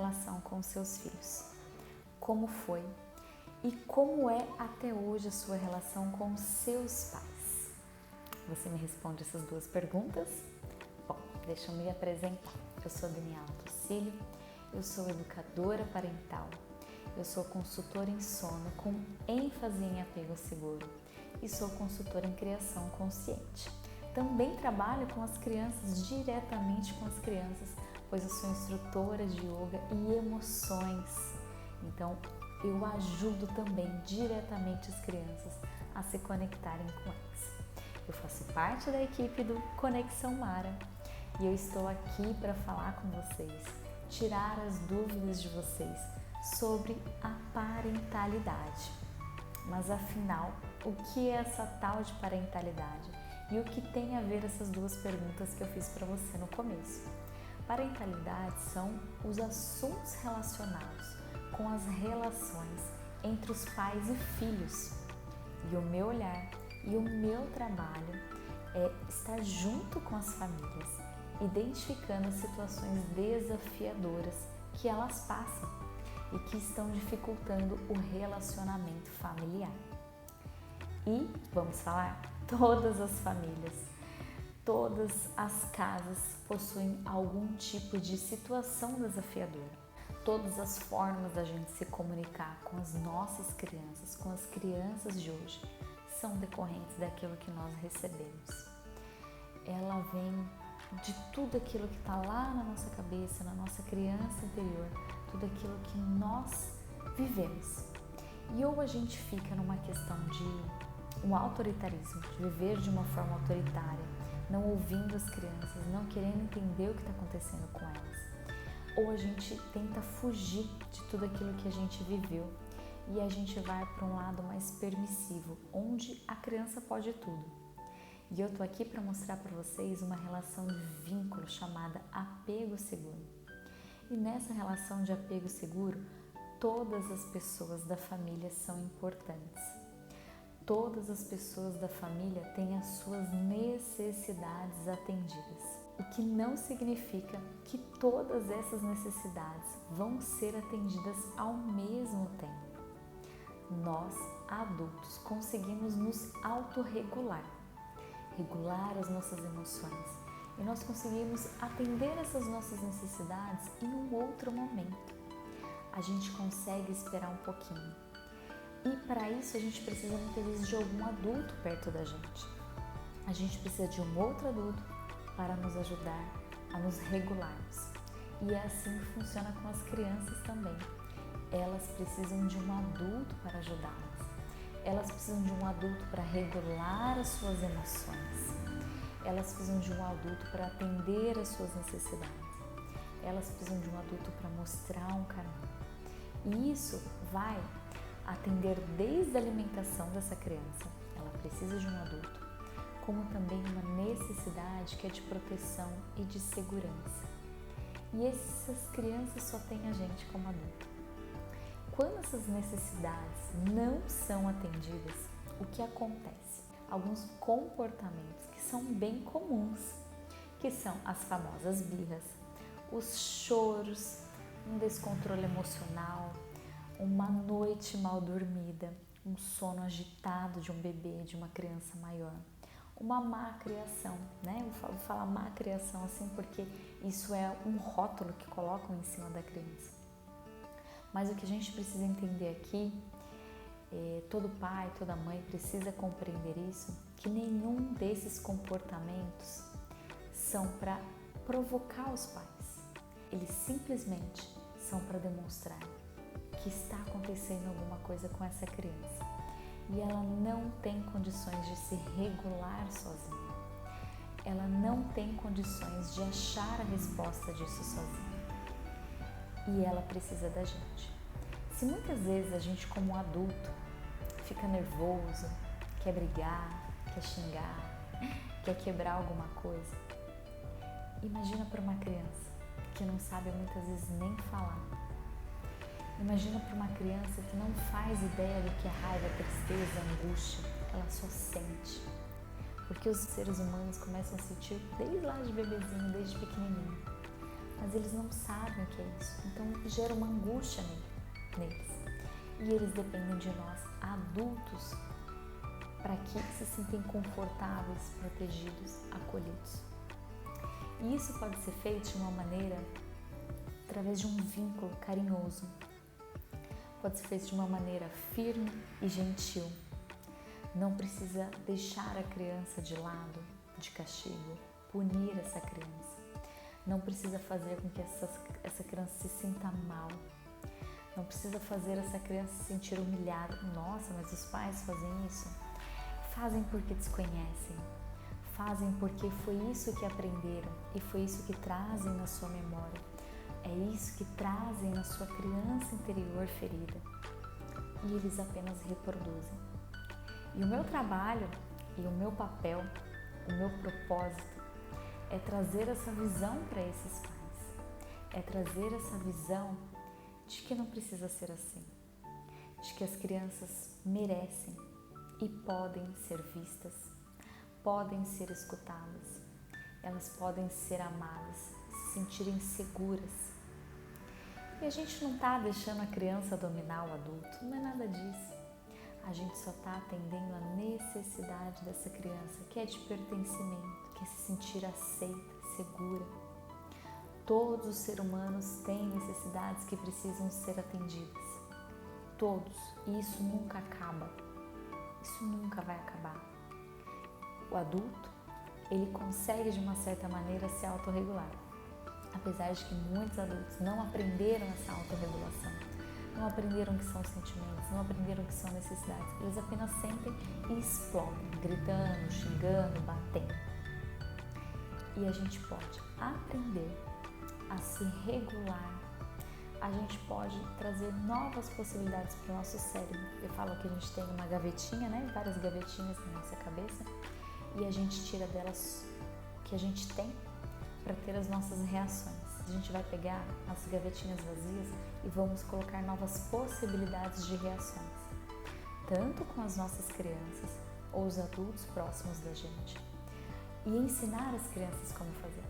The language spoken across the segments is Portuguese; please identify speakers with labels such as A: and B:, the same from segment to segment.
A: relação com os seus filhos? Como foi? E como é até hoje a sua relação com os seus pais? Você me responde essas duas perguntas? Bom, deixa eu me apresentar. Eu sou Daniela Tucílio, eu sou educadora parental, eu sou consultora em sono com ênfase em apego seguro e sou consultora em criação consciente. Também trabalho com as crianças, diretamente com as crianças, pois eu sou instrutora de yoga e emoções. Então, eu ajudo também diretamente as crianças a se conectarem com elas. Eu faço parte da equipe do Conexão Mara e eu estou aqui para falar com vocês, tirar as dúvidas de vocês sobre a parentalidade. Mas afinal, o que é essa tal de parentalidade? E o que tem a ver essas duas perguntas que eu fiz para você no começo? Parentalidade são os assuntos relacionados com as relações entre os pais e filhos. E o meu olhar e o meu trabalho é estar junto com as famílias, identificando situações desafiadoras que elas passam e que estão dificultando o relacionamento familiar. E vamos falar, todas as famílias, todas as casas possuem algum tipo de situação desafiadora. Todas as formas da gente se comunicar com as nossas crianças, com as crianças de hoje, são decorrentes daquilo que nós recebemos. Ela vem de tudo aquilo que está lá na nossa cabeça, na nossa criança interior, tudo aquilo que nós vivemos. E ou a gente fica numa questão de um autoritarismo, de viver de uma forma autoritária, não ouvindo as crianças, não querendo entender o que está acontecendo com elas. Ou a gente tenta fugir de tudo aquilo que a gente viveu e a gente vai para um lado mais permissivo, onde a criança pode tudo. E eu tô aqui para mostrar para vocês uma relação de vínculo chamada apego seguro. E nessa relação de apego seguro, todas as pessoas da família são importantes. Todas as pessoas da família têm as suas necessidades atendidas. O que não significa que todas essas necessidades vão ser atendidas ao mesmo tempo. Nós, adultos, conseguimos nos autorregular, regular as nossas emoções e nós conseguimos atender essas nossas necessidades em um outro momento. A gente consegue esperar um pouquinho. E para isso a gente precisa muitas vezes de algum adulto perto da gente. A gente precisa de um outro adulto para nos ajudar a nos regularmos. E é assim que funciona com as crianças também. Elas precisam de um adulto para ajudá-las. Elas precisam de um adulto para regular as suas emoções. Elas precisam de um adulto para atender as suas necessidades. Elas precisam de um adulto para mostrar um caminho. E isso vai atender desde a alimentação dessa criança. Ela precisa de um adulto, como também uma necessidade que é de proteção e de segurança. E essas crianças só têm a gente como adulto. Quando essas necessidades não são atendidas, o que acontece? Alguns comportamentos que são bem comuns, que são as famosas birras, os choros, um descontrole emocional, uma noite mal dormida, um sono agitado de um bebê, de uma criança maior, uma má criação, né? Eu vou falar má criação assim porque isso é um rótulo que colocam em cima da criança. Mas o que a gente precisa entender aqui, todo pai, toda mãe precisa compreender isso, que nenhum desses comportamentos são para provocar os pais. Eles simplesmente são para demonstrar que está acontecendo alguma coisa com essa criança e ela não tem condições de se regular sozinha. Ela não tem condições de achar a resposta disso sozinha. E ela precisa da gente. Se muitas vezes a gente, como adulto, fica nervoso, quer brigar, quer xingar, quer quebrar alguma coisa, imagina para uma criança que não sabe muitas vezes nem falar. Imagina para uma criança que não faz ideia do que é raiva, tristeza, angústia, ela só sente. Porque os seres humanos começam a sentir desde lá de bebezinho, desde pequenininho. mas eles não sabem o que é isso. Então gera uma angústia neles. E eles dependem de nós, adultos, para que se sentem confortáveis, protegidos, acolhidos. E isso pode ser feito de uma maneira através de um vínculo carinhoso. Pode ser feito de uma maneira firme e gentil. Não precisa deixar a criança de lado, de castigo, punir essa criança. Não precisa fazer com que essa criança se sinta mal. Não precisa fazer essa criança se sentir humilhada. Nossa, mas os pais fazem isso? Fazem porque desconhecem. Fazem porque foi isso que aprenderam e foi isso que trazem na sua memória. É isso que trazem na sua criança interior ferida. E eles apenas reproduzem. E o meu trabalho e o meu papel, o meu propósito é trazer essa visão para esses pais. É trazer essa visão de que não precisa ser assim. De que as crianças merecem e podem ser vistas, podem ser escutadas, elas podem ser amadas, se sentirem seguras. E a gente não está deixando a criança dominar o adulto, não é nada disso. A gente só está atendendo a necessidade dessa criança, que é de pertencimento, que é se sentir aceita, segura. Todos os seres humanos têm necessidades que precisam ser atendidas. Todos. E isso nunca acaba. Isso nunca vai acabar. O adulto, ele consegue de uma certa maneira se autorregular. Apesar de que muitos adultos não aprenderam essa autorregulação, não aprenderam o que são sentimentos, não aprenderam o que são necessidades. Eles apenas sentem e explodem, gritando, xingando, batendo. E a gente pode aprender a se regular. A gente pode trazer novas possibilidades para o nosso cérebro. Eu falo que a gente tem uma gavetinha, né? Várias gavetinhas na nossa cabeça, e a gente tira delas o que a gente tem para ter as nossas reações. A gente vai pegar as gavetinhas vazias e vamos colocar novas possibilidades de reações, tanto com as nossas crianças ou os adultos próximos da gente, e ensinar as crianças como fazer,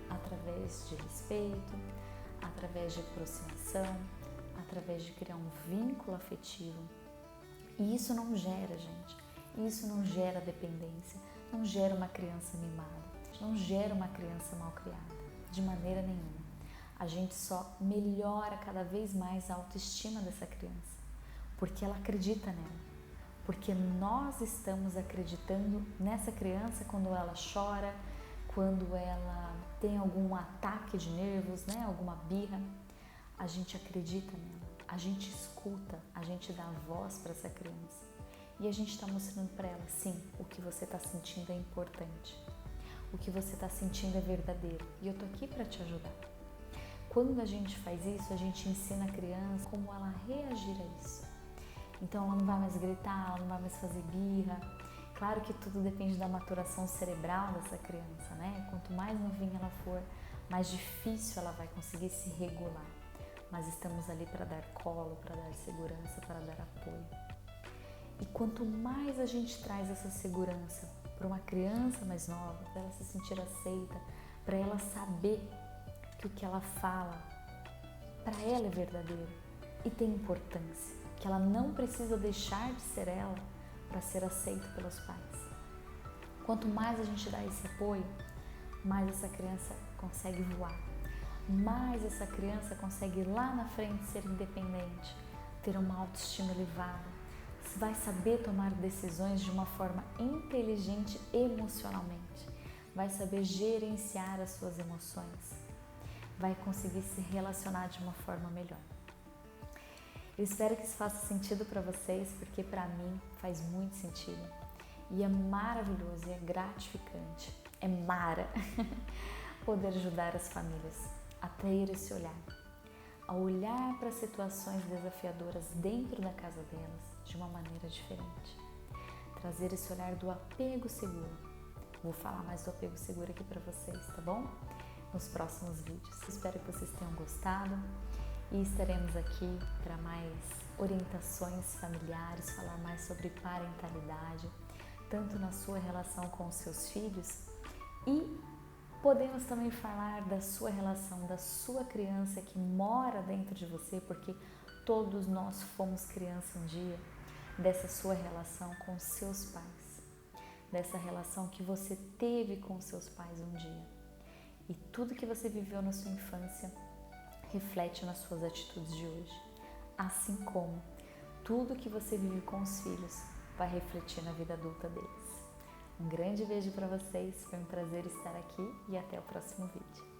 A: através de respeito, através de aproximação, através de criar um vínculo afetivo. E isso não gera, gente, isso não gera dependência, não gera uma criança mimada, não gera uma criança mal criada, de maneira nenhuma. A gente só melhora cada vez mais a autoestima dessa criança, porque ela acredita nela, porque nós estamos acreditando nessa criança quando ela chora, quando ela tem algum ataque de nervos, né, alguma birra. A gente acredita nela, a gente escuta, a gente dá voz para essa criança e a gente está mostrando para ela, sim, o que você está sentindo é importante. O que você está sentindo é verdadeiro e eu tô aqui para te ajudar. Quando a gente faz isso, a gente ensina a criança como ela reagir a isso. Então ela não vai mais gritar, ela não vai mais fazer birra. Claro que tudo depende da maturação cerebral dessa criança, né? Quanto mais novinha ela for, mais difícil ela vai conseguir se regular. Mas estamos ali para dar colo, para dar segurança, para dar apoio. E quanto mais a gente traz essa segurança para uma criança mais nova, para ela se sentir aceita, para ela saber que o que ela fala para ela é verdadeiro e tem importância, que ela não precisa deixar de ser ela para ser aceita pelos pais. Quanto mais a gente dá esse apoio, mais essa criança consegue voar, mais essa criança consegue lá na frente ser independente, ter uma autoestima elevada, vai saber tomar decisões de uma forma inteligente emocionalmente, vai saber gerenciar as suas emoções, vai conseguir se relacionar de uma forma melhor. Eu espero que isso faça sentido para vocês, porque para mim faz muito sentido e é maravilhoso e é gratificante, é mara poder ajudar as famílias a ter esse olhar, a olhar para situações desafiadoras dentro da casa delas de uma maneira diferente, trazer esse olhar do apego seguro. Vou falar mais do apego seguro aqui para vocês, tá bom? Nos próximos vídeos. Espero que vocês tenham gostado e estaremos aqui para mais orientações familiares, falar mais sobre parentalidade, tanto na sua relação com os seus filhos e Podemos também falar da sua relação, da sua criança que mora dentro de você, porque todos nós fomos criança um dia, dessa sua relação com seus pais, dessa relação que você teve com seus pais um dia. E tudo que você viveu na sua infância reflete nas suas atitudes de hoje, assim como tudo que você vive com os filhos vai refletir na vida adulta deles. Um grande beijo para vocês, foi um prazer estar aqui e até o próximo vídeo.